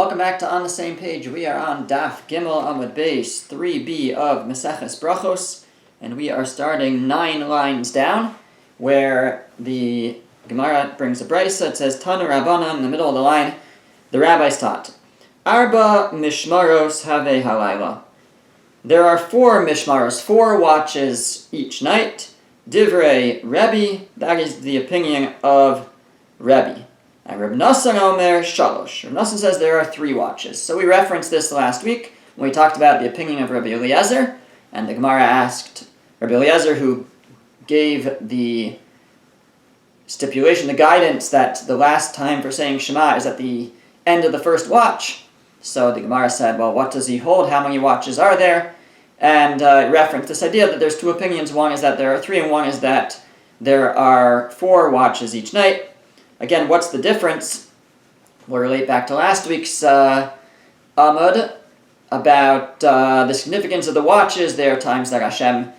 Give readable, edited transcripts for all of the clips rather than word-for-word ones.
Welcome back to On the Same Page. We are on Daf Gimel Amud Beis 3b of Maseches Brachos, and we are starting 9 lines down, where the Gemara brings a brisa. It says, Tanu Rabbanan, in the middle of the line, the rabbis taught, Arba Mishmaros Have Halayla. There are 4 Mishmaros, 4 watches each night. Divrei Rebbe, that is the opinion of Rebbe. And Reb Nosson Omer Shalosh. Reb Nosson says there are 3 watches. So we referenced this last week when we talked about the opinion of Rabbi Eliezer, and the Gemara asked Rabbi Eliezer, who gave the stipulation, the guidance that the last time for saying Shema is at the end of the first watch. So the Gemara said, well, what does he hold? How many watches are there? And referenced this idea that there's 2 opinions. One is that there are 3, and one is that there are 4 watches each night. Again, what's the difference? We'll relate back to last week's Amud about the significance of the watches. There are times that Hashem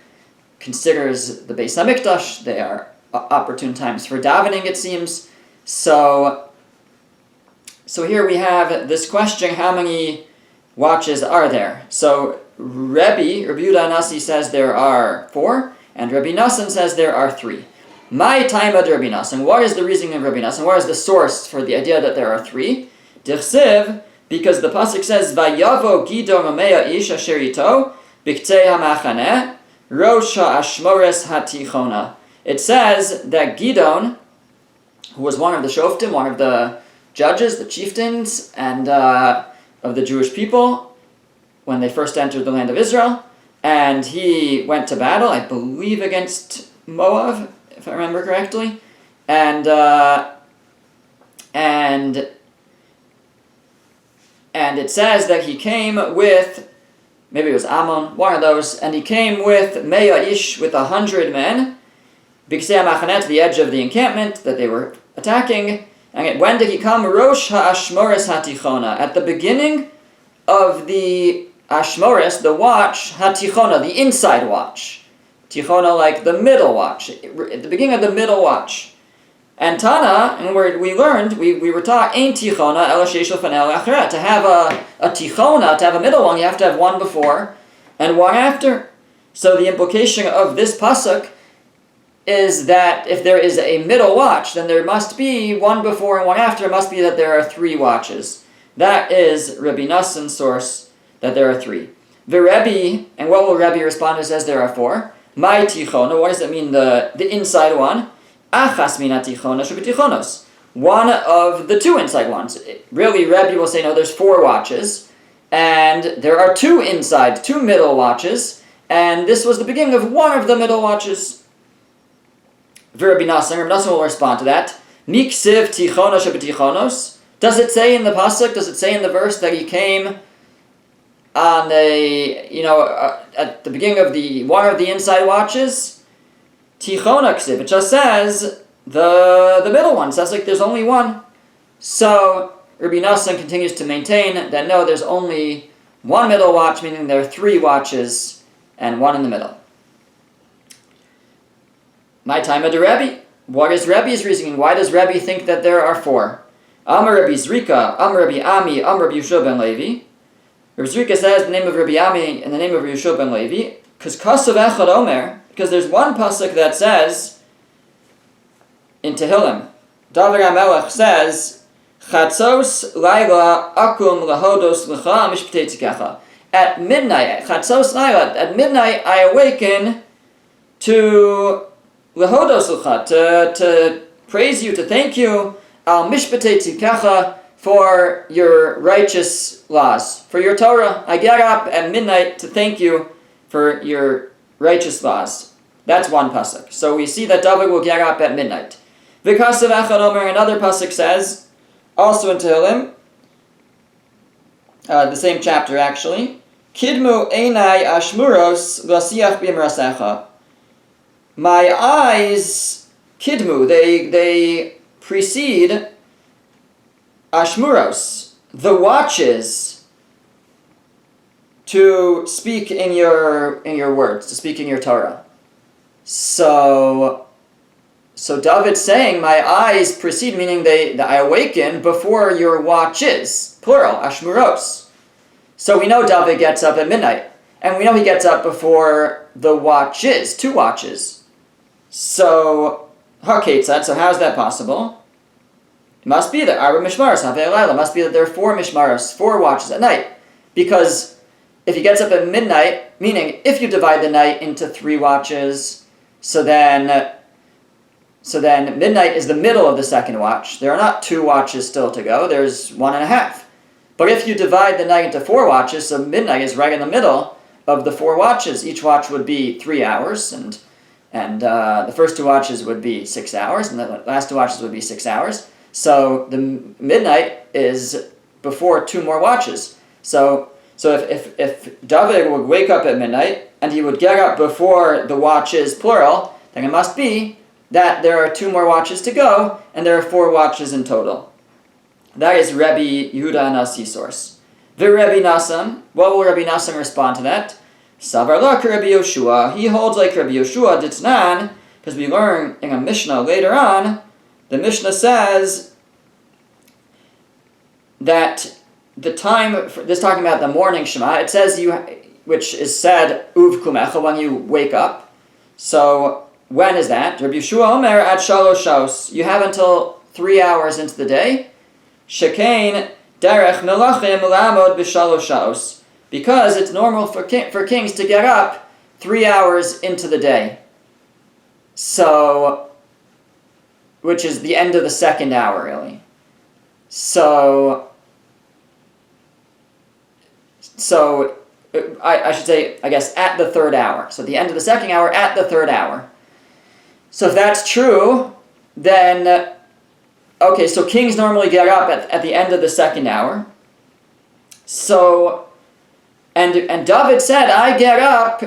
considers the Beis HaMikdash. They are opportune times for davening, it seems. So here we have this question, how many watches are there? So Rabbi Yehuda Nasi says there are 4, and Rabbi Nosson says there are 3. My time of Rabbi Nosson. What is the reasoning of Rabbi Nosson? What is the source for the idea that there are 3? Dirsiv, because the pasuk says, "Vayavo Gidon Omeya Ish Asher Ito B'Ktei HaMachaneh Rosh HaAshmores HaTichona." It says that Gidon, who was one of the shoftim, one of the judges, the chieftains, and of the Jewish people when they first entered the land of Israel, and he went to battle, I believe, against Moab, if I remember correctly, and it says that he came with, maybe it was Ammon, one of those, and he came with Meya Ish, with 100 men, B'Ksei HaMachaneh, to the edge of the encampment that they were attacking. And when did he come? Rosh HaAshmores HaTichona, at the beginning of the Ashmores, the watch, HaTichona, the inside watch. Tichona, like the middle watch, at the beginning of the middle watch. And Tana, and we learned, we were taught, Ein Tichona ela sheish lefanei le'acheret. To have a Tichona, to have a middle one, you have to have one before and one after. So the implication of this pasuk is that if there is a middle watch, then there must be one before and one after. It must be that there are 3 watches. That is Rabbi Nosson's source, that there are 3. V'Rebbe, and what will Rebbe respond? It says there are 4. My tichona, what does it mean, the inside one? Achas mina tichona shebetichonos. One of the 2 inside ones. Really, Rebbe will say, no, there's 4 watches, and there are 2 inside, 2 middle watches, and this was the beginning of one of the middle watches. Rabbi Nosson will respond to that. Miksiv tichona shebetichonos. Does it say in the pasuk, does it say in the verse that he came on at the beginning of one of the inside watches? Tichona ksiv, it just says the middle one. It says like there's only one. So Rabbi Nosson continues to maintain that no, there's only one middle watch, meaning there are 3 watches and one in the middle. My time of the Rebbe. What is Rebbe's reasoning? Why does Rebbe think that there are 4? Amar Rabbi Zrika, Amar Rabbi Ami, Amar Rabbi Yehoshua ben Levi. Rabbi Zrika says the name of Rabbi Ami and the name of Rabbi Yehoshua ben Levi, because Kasav Echad Omer, because there's one pasuk that says in Tehillim, David HaMelech says, Chatzos Laila Akum Lahodos Lecha Mishptei Tzikecha. At midnight, Chatzos Laila, at midnight I awaken to Lahodos Lecha, to praise you, to thank you, Al Mishptei Tzikecha, for your righteous laws, for your Torah. I get up at midnight to thank you for your righteous laws. That's one pasuk. So we see that David will get up at midnight. V'kasav echad omer, another pasuk says, also in Tehillim, the same chapter actually, Kidmu einai ashmuros l'siach b'imrasecha. My eyes, kidmu, they precede Ashmuros, the watches, to speak in your words, to speak in your Torah. So So David's saying, my eyes precede, meaning I awaken before your watches, plural, ashmuros. So we know David gets up at midnight, and we know he gets up before the watches, 2 watches. So, haketzad, so how is that possible? It must be that Arba Mishmaros, Havei must be that there are 4 Mishmaros, 4 watches at night. Because if he gets up at midnight, meaning if you divide the night into 3 watches, so then midnight is the middle of the second watch. There are not 2 watches still to go, there's 1.5. But if you divide the night into 4 watches, so midnight is right in the middle of the 4 watches. Each watch would be 3 hours, and the first 2 watches would be 6 hours, and the last 2 watches would be 6 hours. So the midnight is before 2 more watches. So if David would wake up at midnight, and he would get up before the watches, plural, then it must be that there are 2 more watches to go, and there are 4 watches in total. That is Rabbi Yehuda Nasi's source. Rabbi Nassan, what will Rabbi Nassan respond to that? Savar lak Rabbi Yoshua. He holds like Rabbi Yoshua Ditznan, because we learn in a Mishnah later on, the Mishnah says that the time, this talking about the morning Shema, it says which is said uv kumecha, when you wake up. So when is that? Rabbi Yeshua Omer at shalosh shaos. You have until 3 hours into the day. Shekain derech melachim lamod b'shalosh shaos. Because it's normal for kings to get up 3 hours into the day. So, which is the end of the second hour, really. So I should say, I guess, at the 3rd hour. So at the end of the second hour, at the 3rd hour. So if that's true, then, okay, so kings normally get up at the end of the second hour. So, and David said, I get up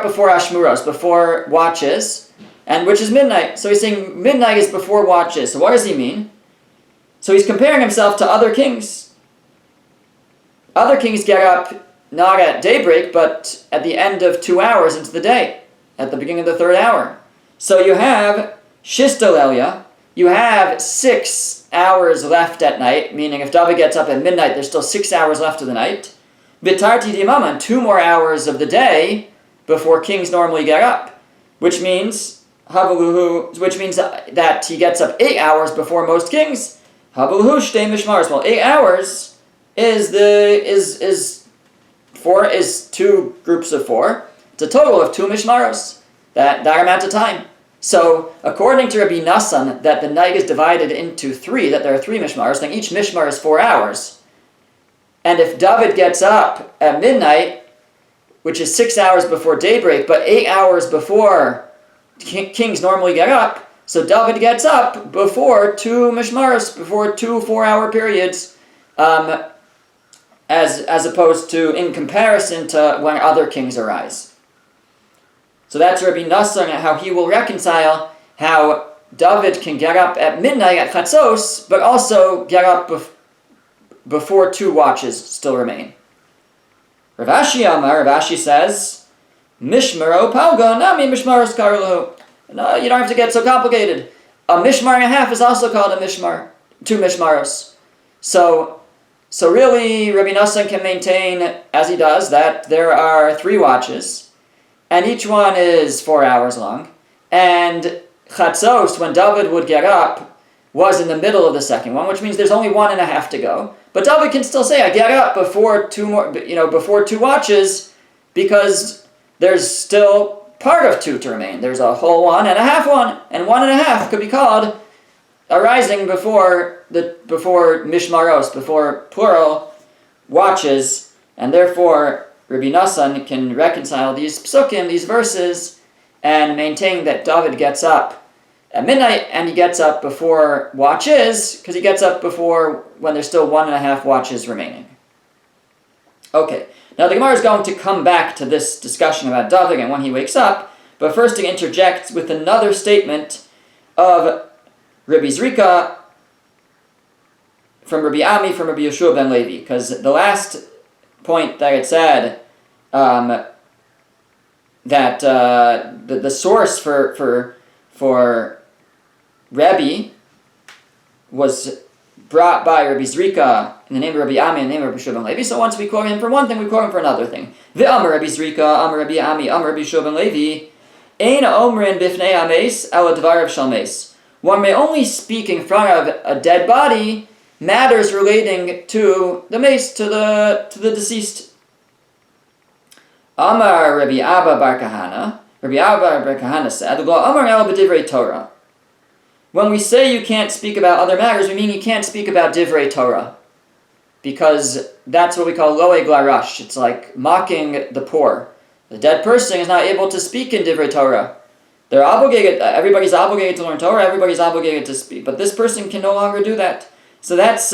before Ashmuros, before watches, and which is midnight. So he's saying midnight is before watches. So what does he mean? So he's comparing himself to other kings. Other kings get up not at daybreak, but at the end of 2 hours into the day, at the beginning of the 3rd hour. So you have Shistalelia, you have 6 hours left at night, meaning if David gets up at midnight, there's still 6 hours left of the night. Bitarti Dimama, 2 more hours of the day before kings normally get up, which means that he gets up 8 hours before most kings. Habaluhu shtei mishmaros. Well, 8 hours is 2 groups of 4. It's a total of 2 mishmaros, that amount of time. So, according to Rabbi Nassan, that the night is divided into 3, that there are 3 mishmaros, then each mishmar is 4 hours. And if David gets up at midnight, which is 6 hours before daybreak, but 8 hours before kings normally get up, so David gets up before 2 mishmaros, before 2 4-hour periods, as opposed to in comparison to when other kings arise. So that's Rabbi Nassan, how he will reconcile how David can get up at midnight at Chatzos, but also get up before 2 watches still remain. Rav Ashi says, Mishmaro palga nami mishmaros karlahu. No, you don't have to get so complicated. A mishmar and a half is also called a mishmar, 2 mishmaros. So really, Rabbi Nassan can maintain, as he does, that there are 3 watches, and each one is 4 hours long. And Chatzos, when David would get up, was in the middle of the second one, which means there's only 1.5 to go. But David can still say, I get up before 2 watches, because there's still part of 2 to remain. There's a whole 1.5 one, and 1.5 could be called arising before mishmaros, before plural watches, and therefore Rabbi Nassan can reconcile these psukim, these verses, and maintain that David gets up at midnight, and he gets up before watches, because he gets up before when there's still 1.5 watches remaining. Okay, now the Gemara is going to come back to this discussion about David and when he wakes up, but first he interjects with another statement of Rabbi Zrika from Rabbi Ami from Rabbi Yeshua ben Levi, because the last point that it said that the source for for Rebbe was brought by Rabbi Zrika in the name of Rabbi Ami and the name of Rabbi Shua ben Levi. So once we quote him for one thing, we quote him for another thing. V'amar Rabbi Zrika, amar Rabbi Ami, amar Rabbi Shua ben Levi, ein omrin bifnei ames ala dvarav shel mes. One may only speak in front of a dead body matters relating to the mace, to the deceased. Amar Rabbi Abba bar Kahana. Rabbi Abba bar Kahana said, "Lo amar el b'divrei Torah." When we say you can't speak about other matters, we mean you can't speak about divrei Torah, because that's what we call loe glarash. It's like mocking the poor. The dead person is not able to speak in divrei Torah. They're obligated. Everybody's obligated to learn Torah. Everybody's obligated to speak, but this person can no longer do that. So that's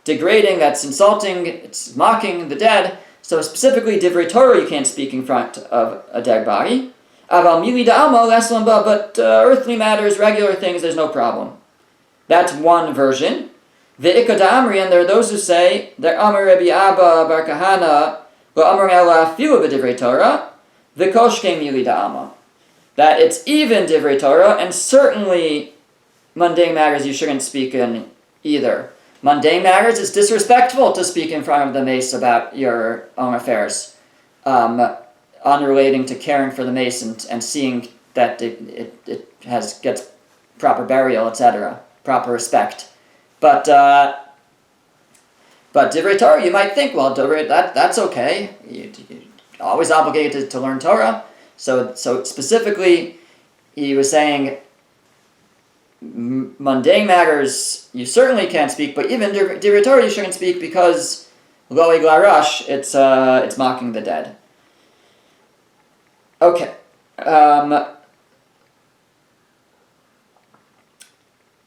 degrading. That's insulting. It's mocking the dead. So specifically, divrei Torah you can't speak in front of a dead body. Aval mili da'alma leslam ba, but earthly matters, regular things, there's no problem. That's one version. Ve'ika da'amri, and there are those who say that Amar Rabbi Abba bar Kahana lo amar ela afilu b'divrei Torah v'koshke mili da'alma. That it's even divrei Torah, and certainly mundane matters you shouldn't speak in either. Mundane matters, it's disrespectful to speak in front of the mace about your own affairs, unrelating to caring for the mace and seeing that it gets proper burial, etc., proper respect. But divrei Torah, you might think, well, that's okay. You're always obligated to learn Torah. So specifically, he was saying, mundane matters you certainly can't speak, but even divrei Torah you shouldn't speak because loe glarash, it's mocking the dead. Okay.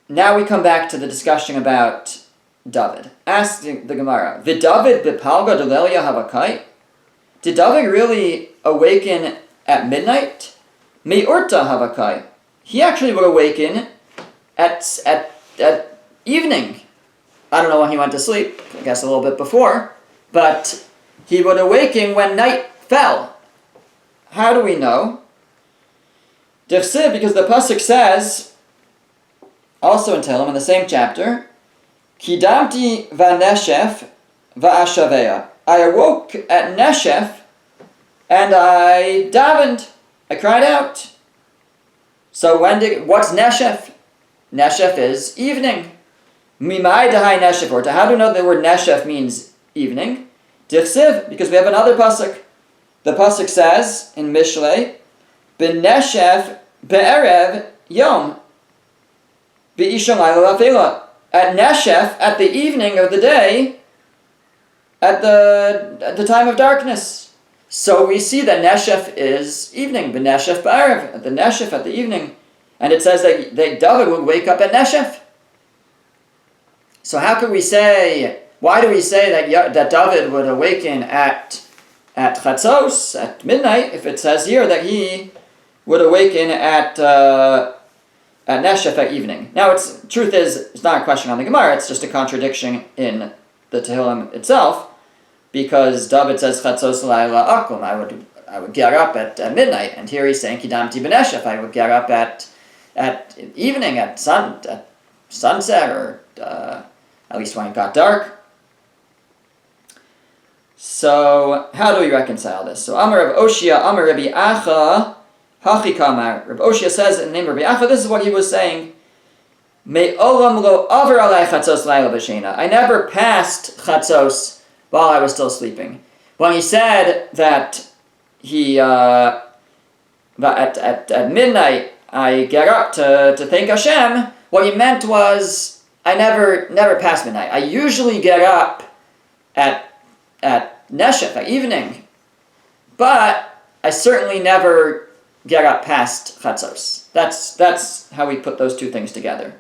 Now we come back to the discussion about David. Ask the Gemara, V'David b'palga d'lelia havakai? Did David really awaken at midnight? Me'urta havakai. He actually would awaken at evening. I don't know when he went to sleep, I guess a little bit before, but he would awaken when night fell. How do we know? Dirsiv, because the pasuk says, also in Tehillim, in the same chapter, Kidamti v'neshef v'ashavea. I awoke at Neshef and I davened. I cried out. So what's Neshef? Neshef is evening. Mimai dahai Neshef, or how do we know the word Neshef means evening? Dirsiv, because we have another pasuk. The pasuk says in Mishlei, "B'neshef be'erev yom b'ishon layla lafila." At Neshef, at the evening of the day, at the time of darkness. So we see that Neshef is evening. B'neshef be'erev, at the Neshef, at the evening, and it says that David would wake up at Neshef. So how could we say? Why do we say that David would awaken at Chatzos, at midnight, if it says here that he would awaken at Neshef at evening? Now, truth is, it's not a question on the Gemara, it's just a contradiction in the Tehillim itself, because David says, Chatzos layla akum, I would get up at midnight, and here he's saying, Kidamti b'neshef, I would get up at evening, at sunset, or at least when it got dark. So, how do we reconcile this? So, Amar Rav Oshia, Amar Rabbi Acha, Hachi Kamar. Rav Oshia says in the name of Rabbi Acha, this is what he was saying. Me olam lo aver alai chatzos layla b'shena. I never passed chatzos while I was still sleeping. When he said that at midnight I get up to thank Hashem, what he meant was I never pass midnight. I usually get up at Neshef, at evening, but I certainly never get up past Chatzos. That's how we put those two things together.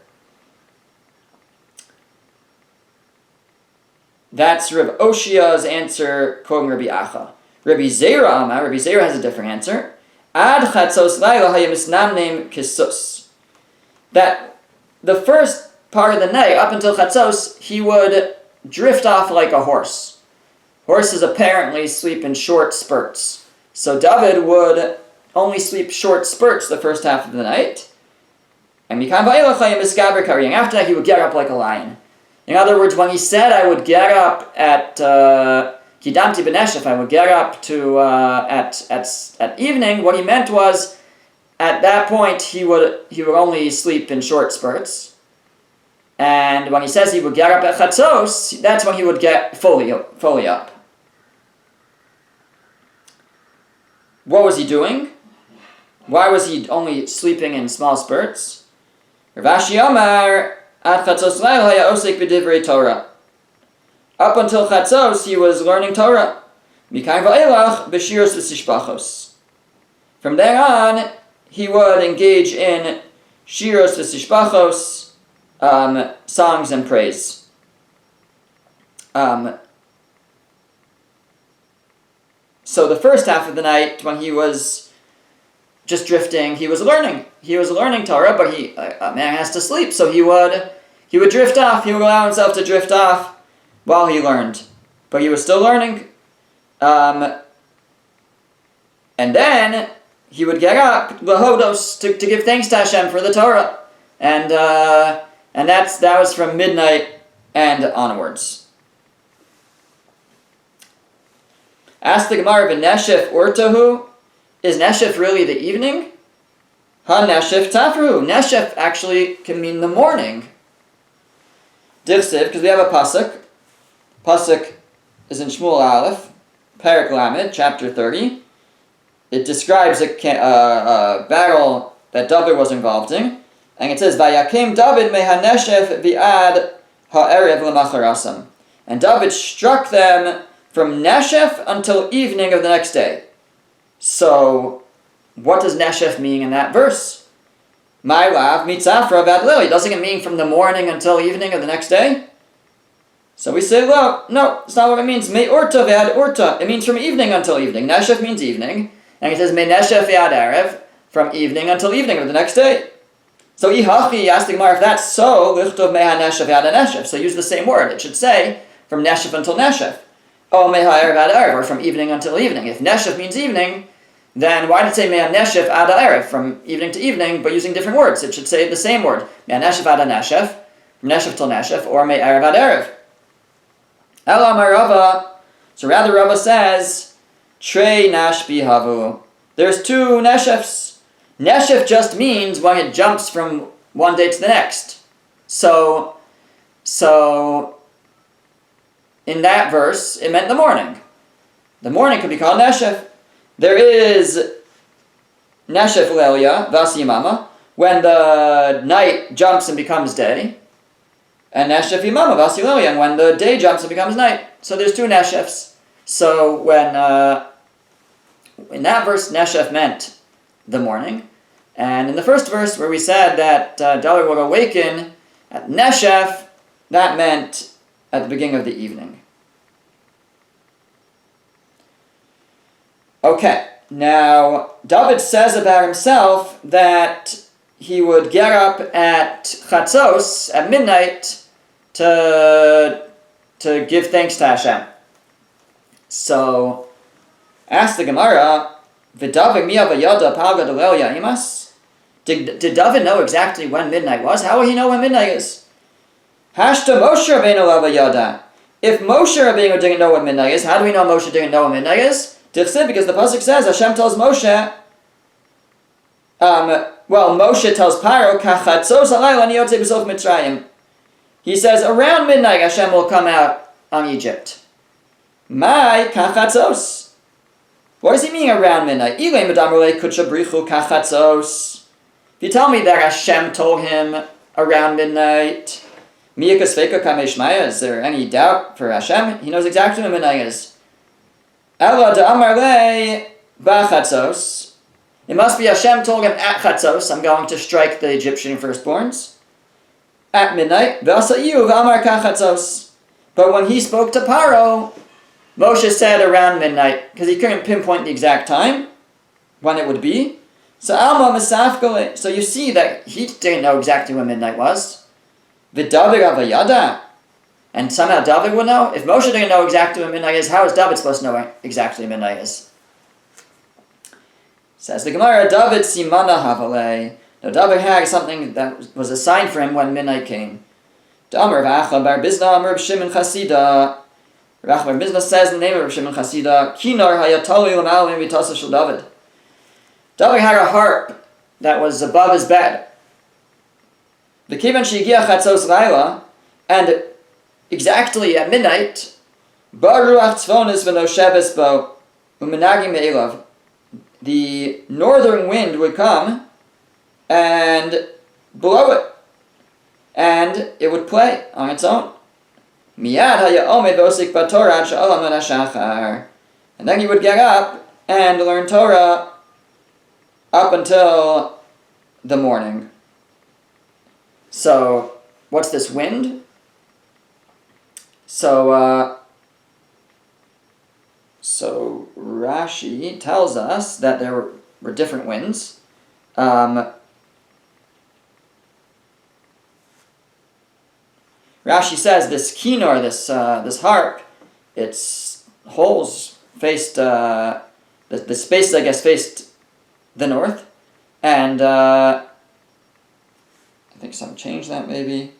That's Rav Oshia's answer, quoting Rabbi Acha. Rabbi Zera Amar, Rabbi Zera has a different answer. Ad Chatzos Laila Hayemisnamnem Kisus. That the first part of the night, up until Chatzos, he would drift off like a horse. Horses apparently sleep in short spurts. So David would only sleep short spurts the first half of the night. And after that, he would get up like a lion. In other words, when he said, I would get up at Kidamti Beneshef, I would get up to at evening, what he meant was, at that point, he would only sleep in short spurts. And when he says he would get up at Chatzos, that's when he would get fully up. What was he doing? Why was he only sleeping in small spurts? Rav Ashi Amar, at Chatzos Leil haya osek b'divrei Torah. Up until Chatzos, he was learning Torah. Mikayim va'elach b'shiros v'sishbachos. From there on, he would engage in shiros v'sishbachos, songs and praise. So the first half of the night, when he was just drifting, he was learning. He was learning Torah, but a man has to sleep, so he would drift off. He would allow himself to drift off while he learned, but he was still learning. And then he would get up, lahodos, to give thanks to Hashem for the Torah, and that was from midnight and onwards. Ask the Gemara, "Neshef urtahu, is Neshef really the evening? Ha Neshef tafru. Neshef actually can mean the morning. Divsiv, because we have a pasuk. Pasuk is in Shmuel Aleph, Perek Lamed, chapter 30. It describes a battle that David was involved in, and it says, "Vayakim David mehaneshef vi'ad ha'erev l'macharasam." And David struck them from Neshef until evening of the next day. So, what does Neshef mean in that verse? My lav mitzafra vad lili. Doesn't it mean from the morning until evening of the next day? So we say, well, no, it's not what it means. Me urta vad urta. It means from evening until evening. Neshef means evening. And it says, me neshef vad erev, from evening until evening of the next day. So, ihachi, asked the Gemara, if that's so, lichtov meha neshef vad neshef. So use the same word. It should say, from Neshef until Neshef. Oh, meha erev ad erev, or from evening until evening. If Neshef means evening, then why did it say meha neshef ad erev, from evening to evening, but using different words? It should say the same word. Meha neshef ad neshef, from Neshef till Neshef, or meha erev ad erev. Ela amar Rava. So rather Rava says, Trei nashbi havu. There's two neshefs. Neshef just means when it jumps from one day to the next. So in that verse, it meant the morning. The morning could be called Neshef. There is Neshef Lelia, Vasiyamama, when the night jumps and becomes day. And Neshef Yamama, Vasilelia, when the day jumps and becomes night. So there's two Neshefs. So when, in that verse, Neshef meant the morning. And in the first verse, where we said that David would awaken at Neshef, that meant at the beginning of the evening. Okay, now David says about himself that he would get up at Chatzos, at midnight, to give thanks to Hashem. So, ask the Gemara, V'David miya v'yada palga d'leil ya'imas? Did David know exactly when midnight was? How will he know when midnight is? Hashta Moshe Rabbeinu lava yada. If Moshe Rabbeinu didn't know what midnight is, how do we know Moshe didn't know what midnight is? Tifsid, because the pasuk says, Hashem tells Moshe, Moshe tells Paro, Kachatzos alayla ani yotzei b'sof Mitzrayim. He says, around midnight Hashem will come out on Egypt. My Kachatzos. What does he mean around midnight? Ilay medamrulei kutsha brichu Kachatzos. If you tell me that Hashem told him around midnight, is there any doubt for Hashem? He knows exactly when midnight is. Ela da'amar lei b'chatzos. It must be Hashem told him at Chatzos, I'm going to strike the Egyptian firstborns. At midnight, v'asa'yu v'amar kachatzos. But when he spoke to Paro, Moshe said around midnight, because he couldn't pinpoint the exact time, when it would be. So Alma Misafkale. So you see that he didn't know exactly when midnight was. V'David avayada. And somehow David would know? If Moshe didn't know exactly when midnight is, how is David supposed to know exactly when midnight is? Says the Gemara, David simana havale. Now David had something that was a sign for him when midnight came. Amar Rav bar Bizna Amar Shimon Chasida. Rav bar Bizna says in the name of Shimon Chasida, Kinar hayatali l'mal mitasa shel David. David had a harp that was above his bed. The kivan shegiach chatzos laila, and exactly at midnight, baruach tzvonis v'nosheves bo u'menagim me'elav. The northern wind would come and blow it, and it would play on its own. Miyad haya'omed v'osik b'torah sha'olam v'nashachar. And then he would get up and learn Torah up until the morning. So, what's this wind? So Rashi tells us that there were different winds. Rashi says this kinor, this harp, its holes faced the space, I guess, faced the north, and I think some changed that maybe.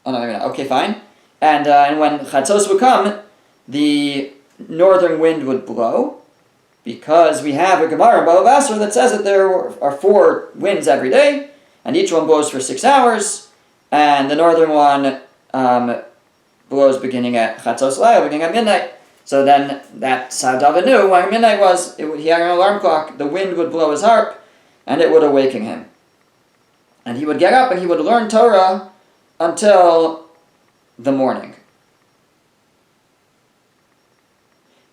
Okay, fine. And when Chatzos would come, the northern wind would blow, because we have a Gemara in Bava Basra that says that there are 4 winds every day, and each one blows for 6 hours, and the northern one blows beginning at Chatzos Laila, beginning at midnight. So then that's how David knew when midnight was. He had an alarm clock. The wind would blow his harp, and it would awaken him. And he would get up and he would learn Torah until the morning.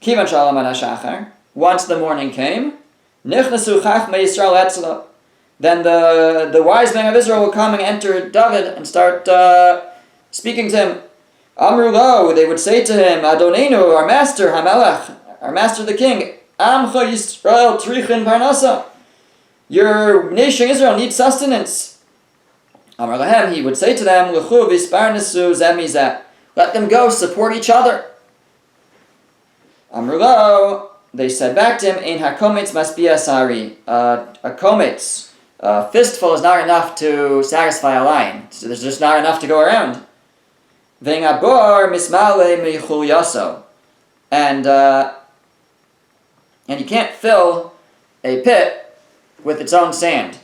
Kivan shalom shachar. Once the morning came, nichnasu chachmei Yisrael etzlo. Then the wise men of Israel would come and enter David and start speaking to him. Amru lo, they would say to him, Adonenu, our master, Hamelech, our master the king, Amcha Yisrael trichin parnasa. Your nation Israel needs sustenance. Amar lahem, he would say to them, L'chu v'isparnesu zemizeh. Let them go, support each other. Amru lo, they said back to him, Ein hakometz masbia sari. A kometz, a fistful is not enough to satisfy a lion. So there's just not enough to go around. V'engabor mismale meichul yaso. And you can't fill a pit with its own sand.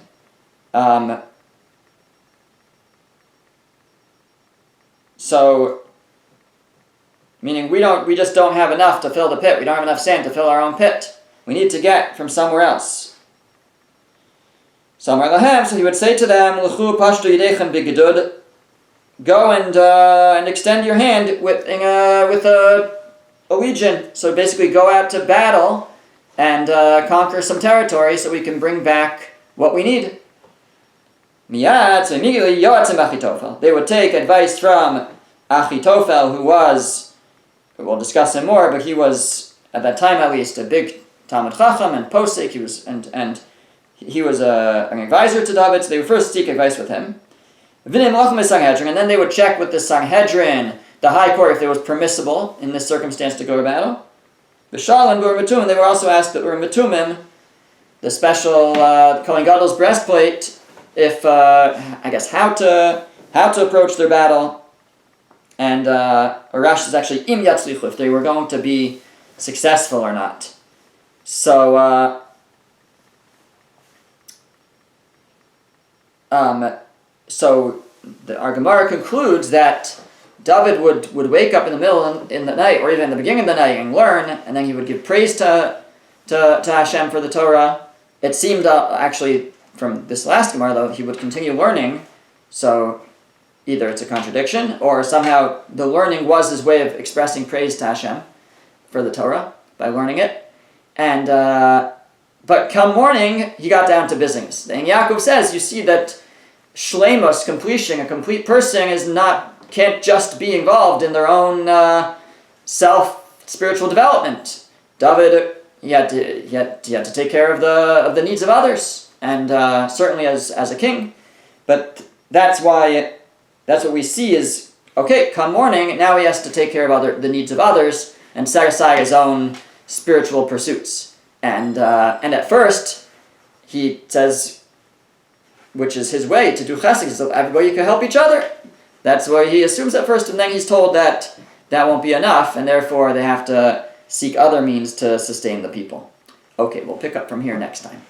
So, meaning we just don't have enough to fill the pit. We don't have enough sand to fill our own pit. We need to get from somewhere else. So he would say to them, L'chu pashtu yidechem b'gedud. Go and extend your hand with a legion. So basically go out to battle and conquer some territory so we can bring back what we need. Miyad, so immediately Yoatzim Achitophel. They would take advice from Achitophel, who was, we'll discuss him more, but he was, at that time at least, a big Talmud Chacham and Posek. He was an advisor to David, so they would first seek advice with him. And then they would check with the Sanhedrin, the high court, if it was permissible in this circumstance to go to battle. B'shal and Urim Metumim, they were also asked the Urim Metumim, the special Kohen Gadol's breastplate, if how to approach their battle, and Rashi is actually im yatzlichu, if they were going to be successful or not. So our Gemara concludes that David would wake up in the middle in the night, or even in the beginning of the night, and learn, and then he would give praise to Hashem for the Torah. It seemed actually from this last Gemara, though, he would continue learning, so either it's a contradiction, or somehow the learning was his way of expressing praise to Hashem for the Torah, by learning it. And but come morning, he got down to business. And Yaakov says, you see that shleimus, completion, a complete person can't just be involved in their own spiritual development. David, he had to take care of the needs of others, and certainly as a king. But that's what we see is, okay, come morning, now he has to take care of the needs of others and set aside his own spiritual pursuits. And at first, he says, which is his way to do chesed, so everybody can help each other. That's what he assumes at first, and then he's told that that won't be enough, and therefore they have to seek other means to sustain the people. Okay, we'll pick up from here next time.